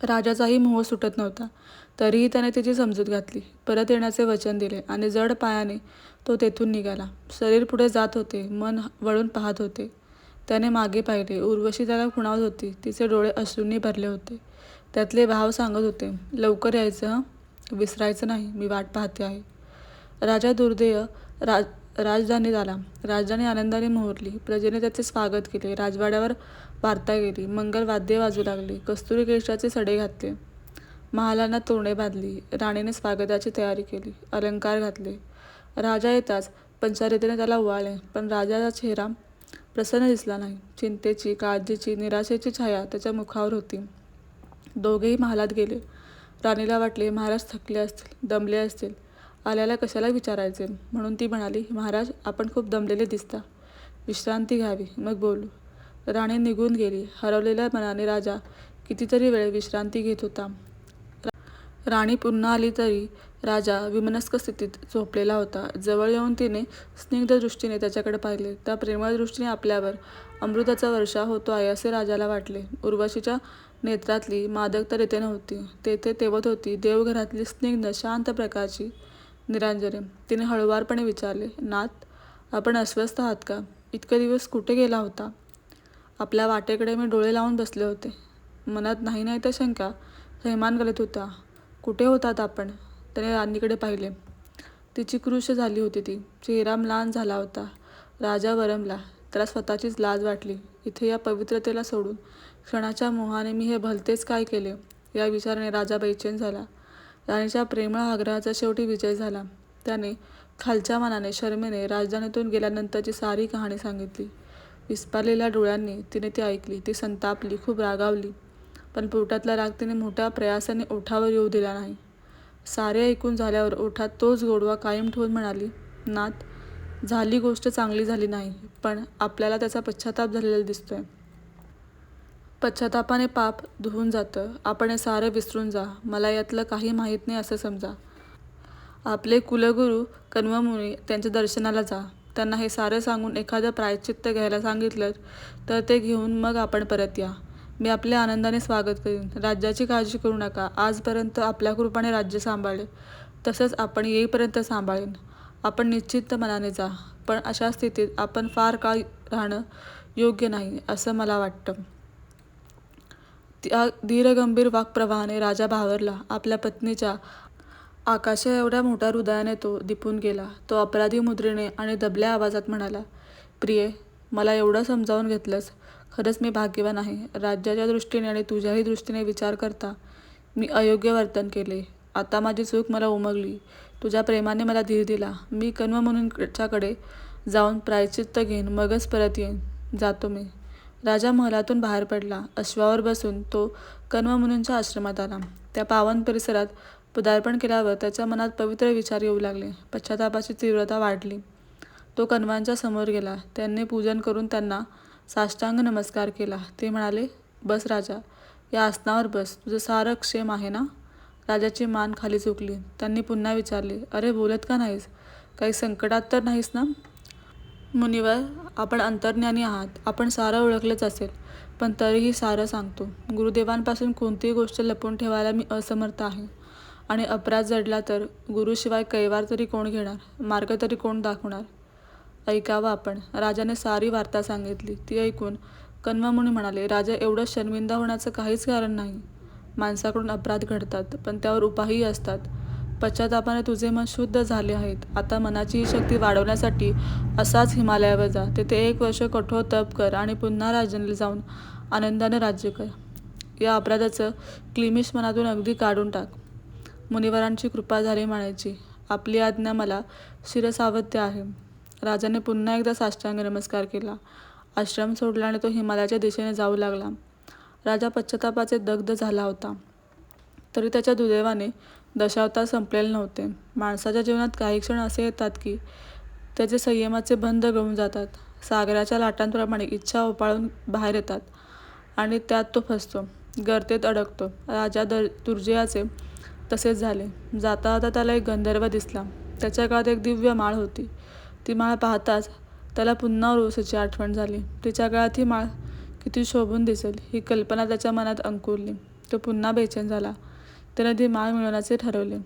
राजाचाही मोह सुटत नव्हता. तरीही त्याने तिची समजूत घातली, परत येण्याचे वचन दिले आणि जड पायाने तो तेथून निघाला. शरीर पुढे जात होते, मन वळून पाहत होते. त्याने मागे पाहिले. उर्वशी त्याला खुणावत होती. तिचे डोळे अश्रूंनी भरले होते. त्यातले भाव सांगत होते, लवकर यायचं हं, विसरायचं नाही, मी वाट पाहते आहे. राजा दुर्दैव राजधानीत आला. राजधानी आनंदाने मोहरली. प्रजेने त्याचे स्वागत केले. राजवाड्यावर वार्ता गेली. मंगल वाद्ये वाजू लागली. कस्तुरी केशराचे सडे घातले. महालांना तोरणे बांधली. राणीने स्वागताची तयारी केली. अलंकार घातले. राजा येताच पंचारितेने त्याला ओवाळले, पण राजाचा चेहरा प्रसन्न दिसला नाही. चिंतेची, काळजीची, निराशेची छाया त्याच्या मुखावर होती. दोघेही महालात गेले. राणीला वाटले महाराज थकले असतील, दमले असतील. आल्याला कशाला विचारायचे, म्हणून ती म्हणाली, महाराज आपण खूप दमलेले दिसता, विश्रांती घ्यावी, मग बोलू. राणी निघून गेली. हरवलेल्या मनाने राजा कितीतरी वेळ विश्रांती घेत होता. राणी पुन्हा आली तरी राजा विमनस्क स्थितीत झोपलेला होता. जवळ येऊन तिने स्निग्ध दृष्टीने त्याच्याकडे पाहिले. त्या प्रेमळ दृष्टीने आपल्यावर अमृताचा वर्षाव होतो आहे असे राजाला वाटले. उर्वशीच्या नेत्रातली मादकता तेथे नव्हती. तेथे तेवत होती देवघरातली स्निग्ध शांत प्रकारची निरांजने. तिने हळुवारपणे विचारले, नाथ, आपण अस्वस्थ आहात का? इतके दिवस कुठे गेला होता? आपल्या वाटेकडे मी डोळे लावून बसले होते. मनात नाही नाही तर शंका थैमान घालत होता. कुठे होतात आपण? त्याने राणीकडे पाहिले. तिची कृश झाली होती. ती चेहरा म्लान झाला होता. राजा वरमला. त्याला स्वतःचीच लाज वाटली. इथे या पवित्रतेला सोडून क्षणाच्या मोहाने मी हे भलतेच काय केले, या विचाराने राजा बेचैन झाला. राणीच्या प्रेमळ आग्रहाचा शेवटी विजय झाला. त्याने खालच्या मनाने, शरमेने राजधानीतून गेल्यानंतरची सारी कहाणी सांगितली. विस्पारलेल्या डोळ्यांनी तिने ती ऐकली. ती संतापली, खूप रागावली, पण पोटातला राग तिने मोठ्या प्रयासाने ओठावर येऊ दिला नाही. सारे ऐकून झाल्यावर ओठात तोच गोडवा कायम ठेवून म्हणाली, नाथ, झाली गोष्ट चांगली झाली नाही, पण आपल्याला त्याचा पश्चाताप झालेला दिसतोय. पश्चातापाने पाप धुवून जातं. आपण हे सारं विसरून जा. मला यातलं काही माहीत नाही असं समजा. आपले कुलगुरू कण्वमुनी त्यांच्या दर्शनाला जा. त्यांना हे सारं सांगून एखादं प्रायश्चित्त घ्यायला सांगितलं तर ते घेऊन मग आपण परत या. मी आपल्या आनंदाने स्वागत करीन. राज्याची काळजी करू नका. आजपर्यंत आपल्या कृपाने राज्य सांभाळले, तसंच आपण येईपर्यंत सांभाळेन. आपण निश्चिंत मनाने जा. पण अशा स्थितीत आपण फार काळ राहणं योग्य नाही असं मला वाटतं. त्या धीरगंभीर वाक्प्रवाहाने राजा भावरला. आपल्या पत्नीच्या आकाशा एवढ्या मोठ्या हृदयाने तो दिपून गेला. तो अपराधी मुद्रेने आणि दबल्या आवाजात म्हणाला, प्रिये, मला एवढं समजावून घेतलंस. खरंच मी भाग्यवान आहे. राज्याच्या दृष्टीने आणि तुझ्याही दृष्टीने विचार करता मी अयोग्य वर्तन केले. आता माझी चूक मला उमगली. तुझ्या प्रेमाने मला धीर दिला. मी कण्वमुनींच्याकडे जाऊन प्रायश्चित्त घेईन, मगच परत येईन. जातो मी. राजा महलातून बाहेर पडला. अश्वावर बसून तो कण्वमुनींच्या आश्रमात आला. त्या पावन परिसरात पदार्पण केल्यावर त्याच्या मनात पवित्र विचार येऊ लागले. पश्चातापाची तीव्रता वाढली. तो कण्वांच्या समोर गेला. त्यांनी पूजन करून त्यांना साष्टांग नमस्कार केला. ते म्हणाले, बस राजा, या आसनावर बस. तुझं सारं क्षेम आहे ना? राजाची मान खाली झुकली. त्यांनी पुन्हा विचारले, अरे बोलत का नाहीस? काही संकटात तर नाहीस ना? मुनिवर, आपण अंतर्ज्ञानी आहात. आपण सारं ओळखलंच असेल, पण तरीही सारं सांगतो. गुरुदेवांपासून कोणतीही गोष्ट लपवून ठेवायला मी असमर्थ आहे. आणि अपराध जडला तर गुरुशिवाय कैवार तरी कोण घेणार? मार्ग तरी कोण दाखवणार? ऐकावं आपण. राजाने सारी वार्ता सांगितली. ती ऐकून कण्वमुनी म्हणाले, राजा, एवढं शर्मिंदा होण्याचं काहीच कारण नाही. माणसाकडून अपराध घडतात, पण त्यावर उपायही असतात. पश्चातापाने तुझे मन शुद्ध झाले आहेत. आता मनाची ही शक्ती वाढवण्यासाठी असाच हिमालयावर जा. तेथे 1 वर्ष कठोर तप कर आणि पुन्हा राजधानीला जाऊन आनंदाने राज्य कर. या अपराधाचं क्लेमिश मनातून अगदी काढून टाक. मुनिवरांची कृपा झाली म्हणायची. आपली आज्ञा मला शिरसावत्य आहे. राजाने पुन्हा एकदा साष्टांग नमस्कार केला. आश्रम सोडला आणि तो हिमालयाच्या दिशेने जाऊ लागला. राजा पश्चातापाचे दग्ध झाला होता. तरी त्याच्या दुर्दैवाने दशावतार संपलेले नव्हते. माणसाच्या जीवनात काही क्षण असे येतात की त्याचे संयमाचे बंध गळून जातात. सागराच्या लाटांप्रमाणे इच्छा ओपाळून बाहेर येतात आणि त्यात तो फसतो, गर्तेत अडकतो. राजा दुर्जयाचे तसेच झाले. जाता जाता त्याला एक गंधर्व दिसला. त्याच्या गळ्यात एक दिव्य माळ होती. ती माळ पाहताच त्याला पुन्हा उर्वशीची आठवण झाली. तिच्या गळ्यात ही माळ किती शोभून दिसेल ही कल्पना त्याच्या मनात अंकुरली. तो पुन्हा बेचैन झाला. त्याने ती माळ मिळवण्याचे ठरवले.